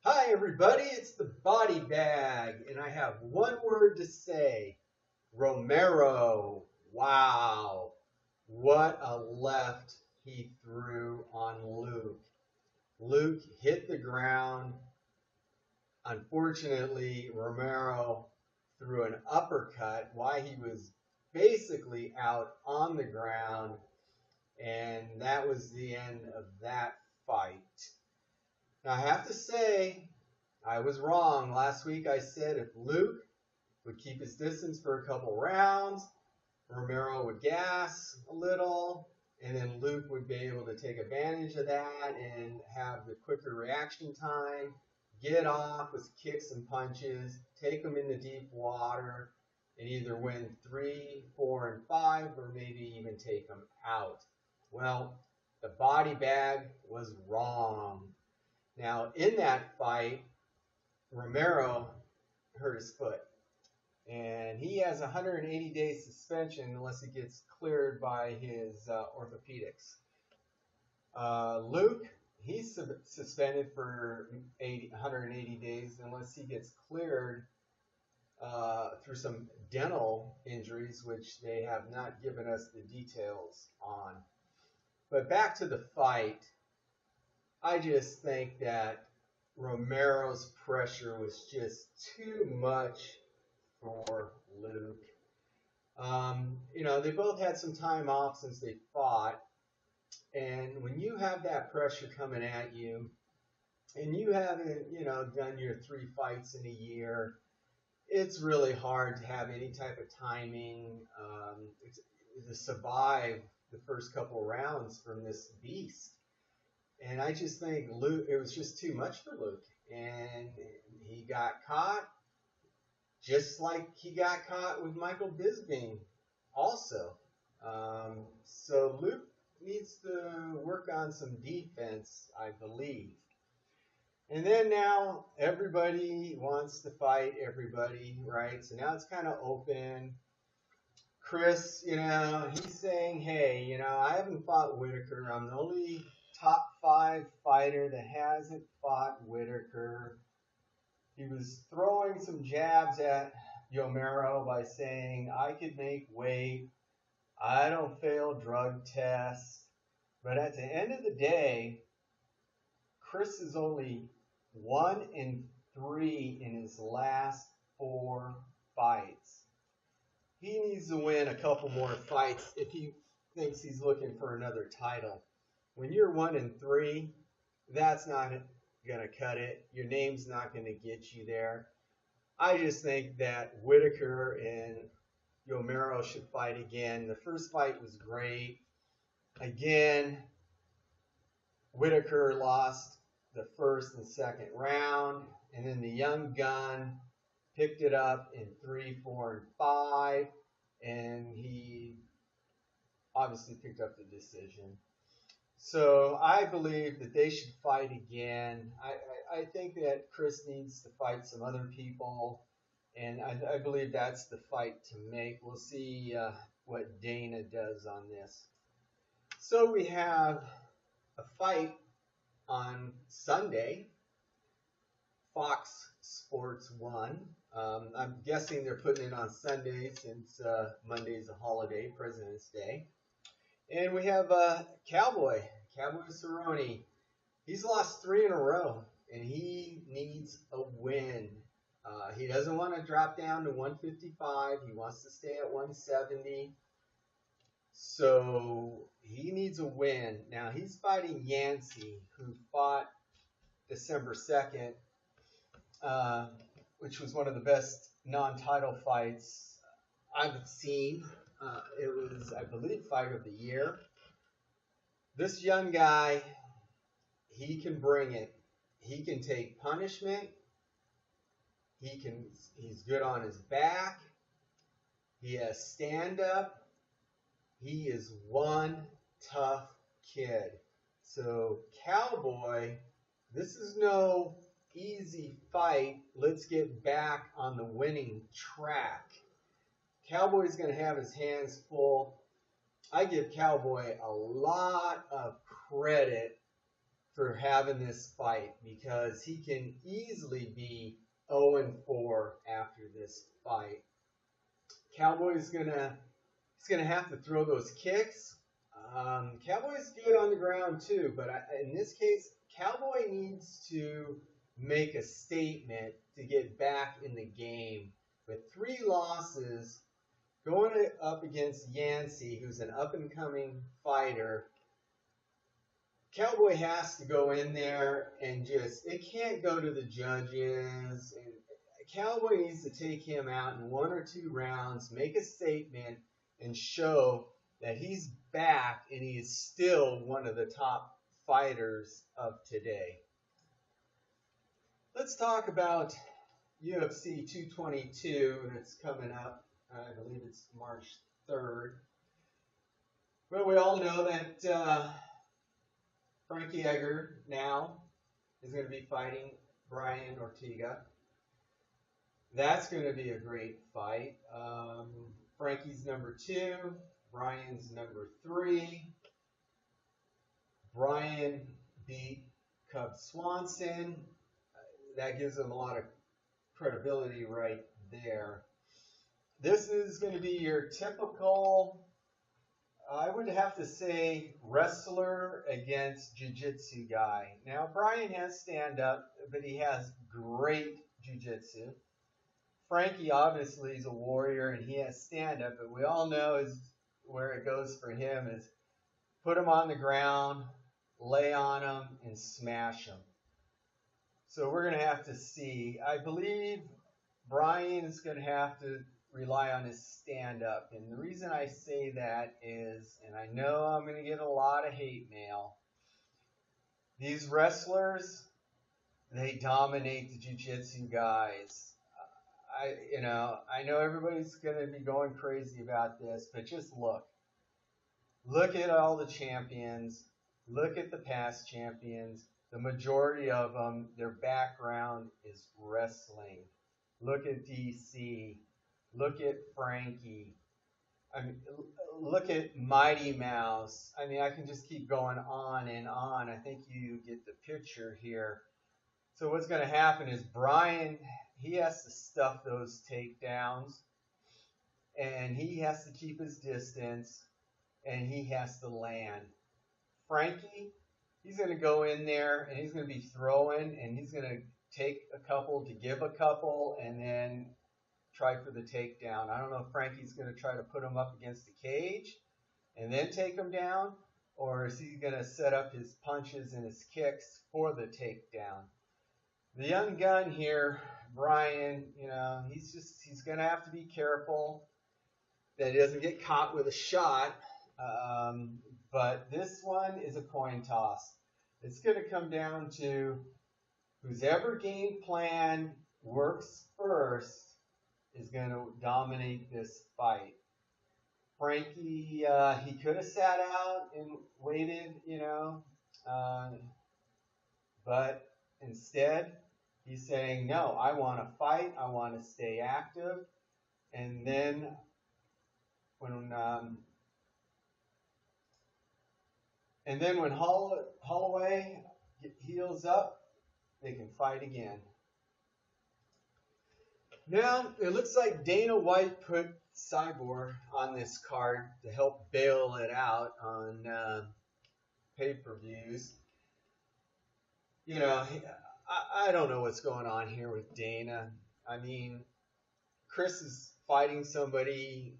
Hi, everybody. It's the Body Bag, and I have one word to say Romero. Wow. What a left he threw on Luke. Luke hit the ground. Unfortunately, Romero threw an uppercut while he was basically out on the ground, and that was the end of that fight. Now, I have to say, I was wrong. Last week I said if Luke would keep his distance for a couple rounds, Romero would gas a little, and then Luke would be able to take advantage of that and have the quicker reaction time, get off with kicks and punches, take them into deep water, and either win 3, 4, and 5, or maybe even take them out. Well, the body bag was wrong. Now, in that fight, Romero hurt his foot, and he has a 180-day suspension unless he gets cleared by his orthopedics. Luke, he's suspended for 180 days unless he gets cleared through some dental injuries, which they have not given us the details on. But back to the fight, I just think that Romero's pressure was just too much for Luke. They both had some time off since they fought. And when you have that pressure coming at you, and you haven't, done your 3 fights in a year, it's really hard to have any type of timing to survive the first couple rounds from this beast. And I just think Luke, it was just too much for Luke. And he got caught just like he got caught with Michael Bisping also. So Luke needs to work on some defense, I believe. And then now everybody wants to fight everybody, right? So now it's kind of open. Chris, he's saying, hey, I haven't fought Whitaker. I'm the only top 5 fighter that hasn't fought Whitaker. He was throwing some jabs at Romero by saying, I could make weight. I don't fail drug tests. But at the end of the day, Chris is only 1-3 in his last 4 fights. He needs to win a couple more fights if he thinks he's looking for another title. When you're 1-3, that's not going to cut it. Your name's not going to get you there. I just think that Whitaker and Romero should fight again. The first fight was great. Again, Whitaker lost the first and second round, and then the young gun picked it up in 3, 4, and 5, and he obviously picked up the decision. So I believe that they should fight again. I think that Chris needs to fight some other people, and I believe that's the fight to make. We'll see what Dana does on this. So we have a fight on Sunday, Fox Sports 1. I'm guessing they're putting it on Sunday since Monday's a holiday, President's Day. And we have Cowboy Cerrone. He's lost 3 in a row, and he needs a win. He doesn't want to drop down to 155. He wants to stay at 170. So he needs a win. Now he's fighting Yancey, who fought December 2nd, which was one of the best non-title fights I've seen. It was, I believe, fight of the year. This young guy, he can bring it. He can take punishment. He's good on his back. He has stand-up. He is one tough kid. So Cowboy, this is no easy fight. Let's get back on the winning track. Cowboy's going to have his hands full. I give Cowboy a lot of credit for having this fight because he can easily be 0-4 after this fight. Cowboy's he's gonna have to throw those kicks. Cowboy's good on the ground too, but in this case, Cowboy needs to make a statement to get back in the game. With 3 losses, going up against Yancey, who's an up-and-coming fighter, Cowboy has to go in there and it can't go to the judges. And Cowboy needs to take him out in 1 or 2 rounds, make a statement, and show that he's back and he is still one of the top fighters of today. Let's talk about UFC 222, and it's coming up. I believe it's March 3rd. Well, we all know that Frankie Edgar now is going to be fighting Brian Ortega. That's going to be a great fight. Frankie's number 2. Brian's number 3. Brian beat Cub Swanson. That gives him a lot of credibility right there. This is going to be your typical, I would have to say, wrestler against jiu-jitsu guy. Now, Brian has stand-up, but he has great jiu-jitsu. Frankie obviously is a warrior and he has stand-up, but we all know where it goes for him is put him on the ground, lay on him, and smash him. So we're going to have to see. I believe Brian is going to have to rely on his stand-up. And the reason I say that is, and I know I'm going to get a lot of hate mail, these wrestlers, they dominate the jiu-jitsu guys. I know everybody's going to be going crazy about this, but just look. Look at all the champions. Look at the past champions. The majority of them, their background is wrestling. Look at DC. Look at Frankie. Look at Mighty Mouse. I can just keep going on and on. I think you get the picture here. So what's going to happen is Brian, he has to stuff those takedowns, and he has to keep his distance, and he has to land. Frankie, he's going to go in there, and he's going to be throwing, and he's going to take a couple to give a couple, and then try for the takedown. I don't know if Frankie's going to try to put him up against the cage and then take him down, or is he going to set up his punches and his kicks for the takedown? The young gun here, Brian, he's going to have to be careful that he doesn't get caught with a shot. But this one is a coin toss. It's going to come down to whoever game plan works first is going to dominate this fight. Frankie, he could have sat out and waited, but instead he's saying, no, I want to fight, I want to stay active, and then when Holloway heals up, they can fight again. Now, it looks like Dana White put Cyborg on this card to help bail it out on pay-per-views. I don't know what's going on here with Dana. Chris is fighting somebody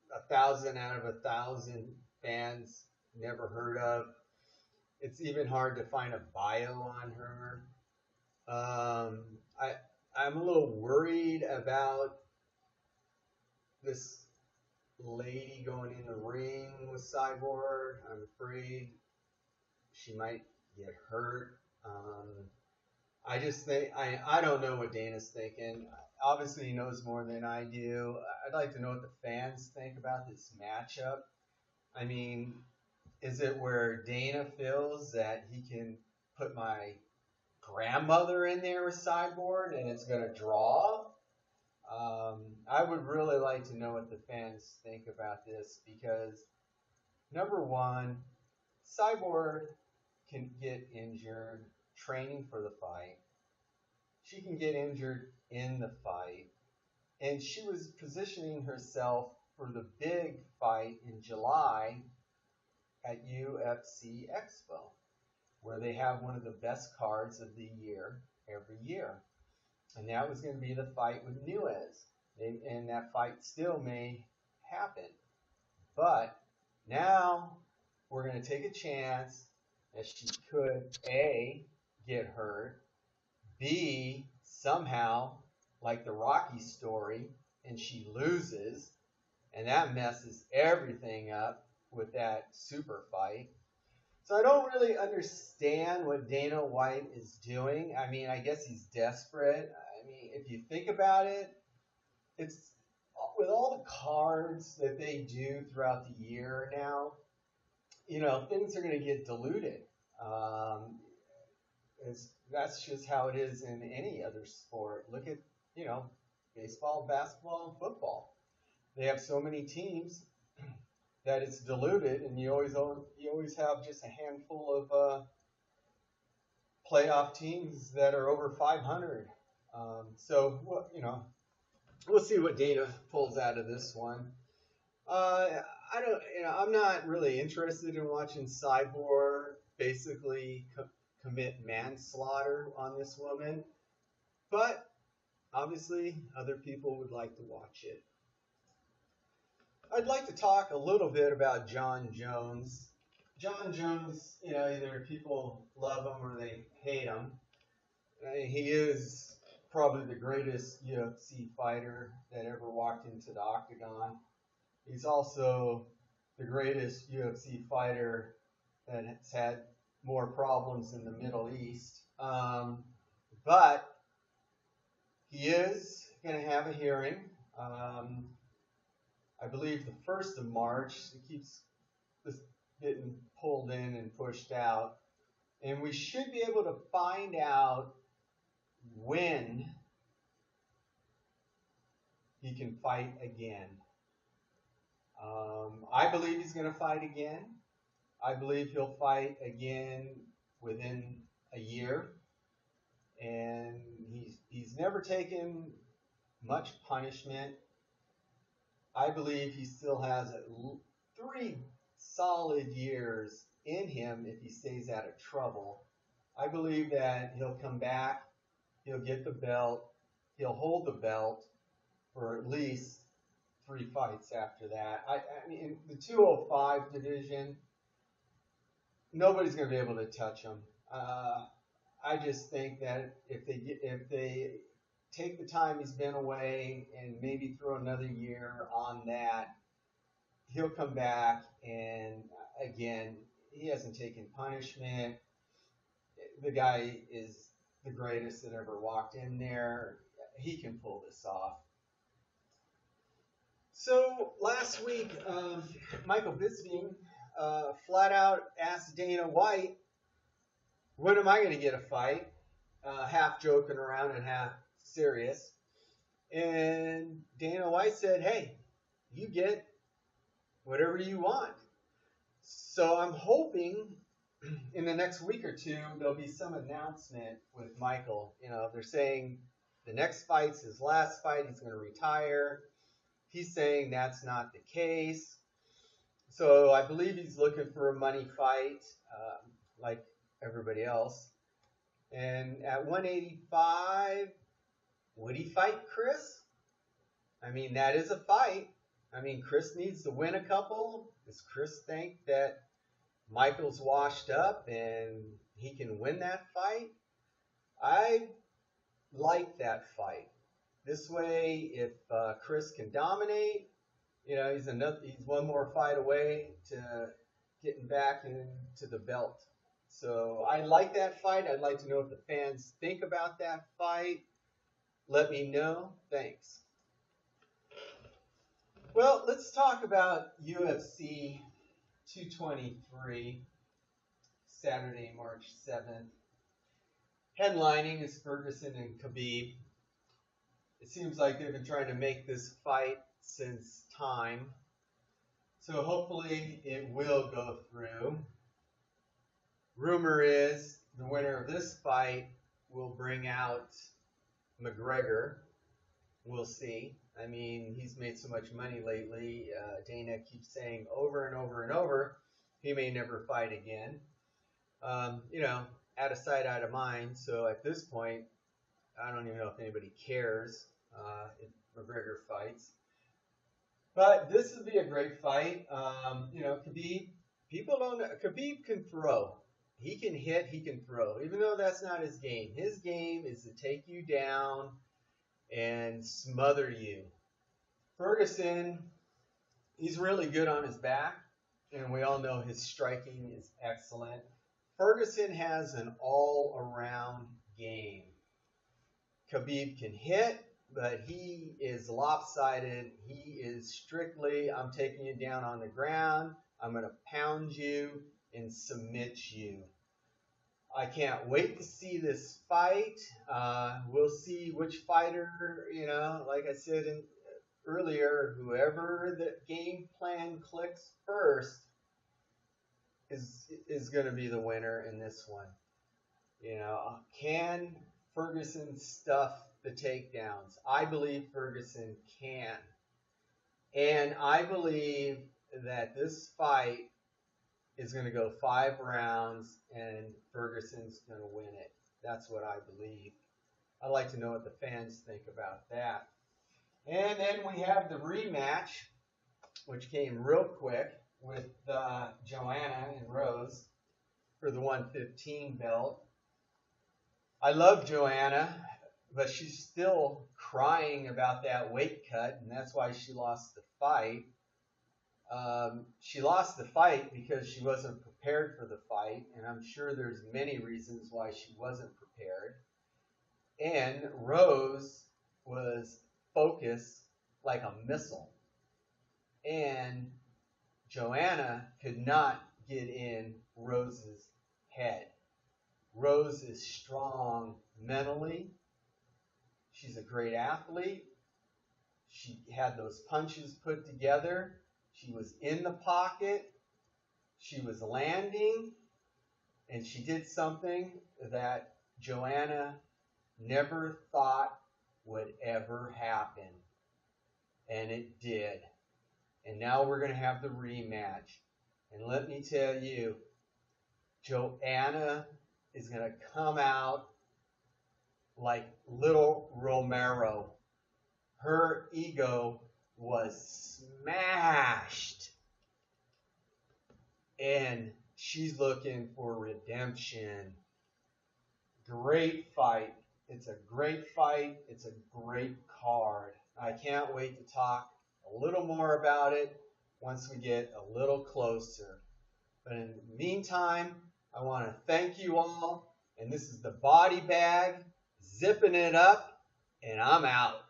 1,000 out of 1,000 fans never heard of. It's even hard to find a bio on her. I'm a little worried about this lady going in the ring with Cyborg. I'm afraid she might get hurt. I just think, I don't know what Dana's thinking. Obviously, he knows more than I do. I'd like to know what the fans think about this matchup. Is it where Dana feels that he can put my grandmother in there with Cyborg and it's going to draw? I would really like to know what the fans think about this because, number one, Cyborg can get injured training for the fight. She can get injured in the fight. And she was positioning herself for the big fight in July at UFC Expo, where they have one of the best cards of the year every year. And that was going to be the fight with Nuez. And that fight still may happen. But now we're going to take a chance that she could, A, get hurt, B, somehow, like the Rocky story, and she loses, and that messes everything up with that super fight. So I don't really understand what Dana White is doing. I mean, I guess he's desperate. I mean, if you think about it, it's with all the cards that they do throughout the year now, you know, things are going to get diluted. That's just how it is in any other sport. Look at, you know, baseball, basketball, and football. They have so many teams that it's diluted, and you always have just a handful of playoff teams that are over 500. So, you know, we'll see what Dana pulls out of this one. I'm not really interested in watching Cyborg basically commit manslaughter on this woman, but obviously other people would like to watch it. I'd like to talk a little bit about John Jones. John Jones, you know, either people love him or they hate him. He is probably the greatest UFC fighter that ever walked into the octagon. He's also the greatest UFC fighter that has had more problems in the Middle East. But he is going to have a hearing. I believe the 1st of March. It keeps getting pulled in and pushed out. And we should be able to find out when he can fight again. I believe he's going to fight again. I believe he'll fight again within a year. And he's never taken much punishment. I believe he still has 3 solid years in him if he stays out of trouble. I believe that he'll come back, he'll get the belt, he'll hold the belt for at least 3 fights after that. I mean, the 205 division, nobody's going to be able to touch him. I just think that if they take the time he's been away and maybe throw another year on that, he'll come back, and again, he hasn't taken punishment. The guy is the greatest that ever walked in there. He can pull this off. So last week, Michael Bisping flat out asked Dana White, when am I going to get a fight? Half joking around and half serious. And Dana White said, hey, you get whatever you want. So I'm hoping in the next week or two there'll be some announcement with Michael. You know, they're saying the next fight's his last fight, he's going to retire. He's saying that's not the case. So I believe he's looking for a money fight, like everybody else. And at 185, would he fight Chris? I mean, that is a fight. I mean, Chris needs to win a couple. Does Chris think that Michael's washed up and he can win that fight? I like that fight. This way, if Chris can dominate, you know, he's one more fight away to getting back into the belt. So I like that fight. I'd like to know what the fans think about that fight. Let me know. Thanks. Well, let's talk about UFC 223, Saturday, March 7th. Headlining is Ferguson and Khabib. It seems like they've been trying to make this fight since time. So hopefully it will go through. Rumor is the winner of this fight will bring out McGregor. We'll see. I mean, he's made so much money lately. Dana keeps saying over and over and over, he may never fight again. Out of sight, out of mind. So at this point, I don't even know if anybody cares if McGregor fights. But this would be a great fight. Khabib, Khabib can throw. He can hit, he can throw, even though that's not his game. His game is to take you down and smother you. Ferguson, he's really good on his back, and we all know his striking is excellent. Ferguson has an all-around game. Khabib can hit, but he is lopsided. He is strictly, I'm taking you down on the ground. I'm going to pound you and submit you. I can't wait to see this fight. We'll see which fighter, like I said earlier, whoever the game plan clicks first is going to be the winner in this one. Can Ferguson stuff the takedowns? I believe Ferguson can. And I believe that this fight is going to go 5 rounds and Ferguson's going to win it. That's what I believe. I'd like to know what the fans think about that. And then we have the rematch, which came real quick with Joanna and Rose for the 115 belt. I love Joanna, but she's still crying about that weight cut, and that's why she lost the fight. She lost the fight because she wasn't prepared for the fight, and I'm sure there's many reasons why she wasn't prepared. And Rose was focused like a missile, and Joanna could not get in Rose's head. Rose is strong mentally. She's a great athlete. She had those punches put together. She was in the pocket. She was landing. And she did something that Joanna never thought would ever happen. And it did. And now we're going to have the rematch. And let me tell you, Joanna is going to come out like little Romero. Her ego was smashed. And she's looking for redemption. Great fight. It's a great fight. It's a great card. I can't wait to talk a little more about it once we get a little closer. But in the meantime, I want to thank you all. And this is the Body Bag, zipping it up, and I'm out.